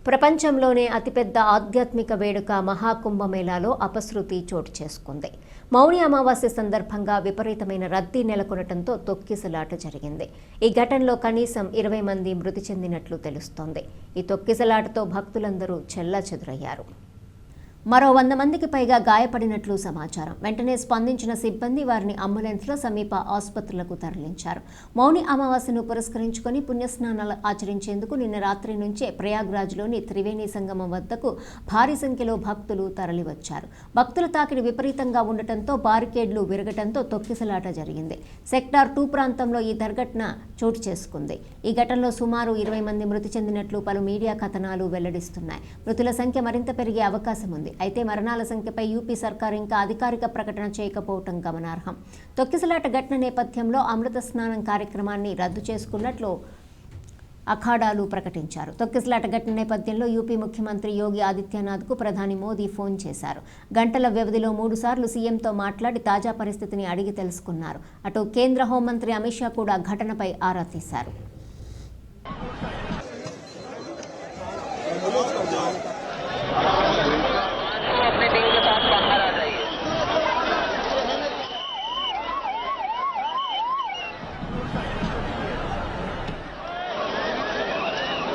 ప్రపంచంలోనే అతిపెద్ద ఆధ్యాత్మిక వేడుక మహాకుంభమేళాలో అపశృతి చోటు చేసుకుంది. మౌని అమావాస్య సందర్భంగా విపరీతమైన రద్దీ నెలకొనడంతో తొక్కిసలాట జరిగింది. ఈ ఘటనలో కనీసం 20 మంది మృతి చెందినట్లు తెలుస్తోంది. ఈ తొక్కిసలాటతో భక్తులందరూ చెల్లాచెదురయ్యారు. మరో 100 మందికి పైగా గాయపడినట్లు సమాచారం. వెంటనే స్పందించిన సిబ్బంది వారిని అంబులెన్స్లో సమీప ఆసుపత్రులకు తరలించారు. మౌని అమావాస్యను పురస్కరించుకొని పుణ్యస్నానాలు ఆచరించేందుకు నిన్న రాత్రి నుంచే ప్రయాగ్రాజ్లోని త్రివేణి సంగమం వద్దకు భారీ సంఖ్యలో భక్తులు తరలివచ్చారు. భక్తుల తాకిడి విపరీతంగా ఉండటంతో బారికేడ్లు విరగటంతో తొక్కిసలాట జరిగింది. సెక్టార్ 2 ప్రాంతంలో ఈ దుర్ఘటన చోటు చేసుకుంది. ఈ ఘటనలో సుమారు 20 మంది మృతి చెందినట్లు పలు మీడియా కథనాలు వెల్లడిస్తున్నాయి. మృతుల సంఖ్య మరింత పెరిగే అవకాశం ఉంది. అయితే మరణాల సంఖ్యపై యూపీ సర్కార్ ఇంకా అధికారిక ప్రకటన చేయకపోవటం గమనార్హం. తొక్కిసలాట ఘటన నేపథ్యంలో అమృత స్నానం కార్యక్రమాన్ని రద్దు చేసుకున్నట్లు అఖాడాలు ప్రకటించారు. తొక్కిసలాట ఘటన నేపథ్యంలో యూపీ ముఖ్యమంత్రి యోగి ఆదిత్యనాథ్కు ప్రధాని మోదీ ఫోన్ చేశారు. గంటల వ్యవధిలో 3 సార్లు సీఎంతో మాట్లాడి తాజా పరిస్థితిని అడిగి తెలుసుకున్నారు. అటు కేంద్ర హోంమంత్రి అమిత్ షా కూడా ఘటనపై ఆరా తీశారు.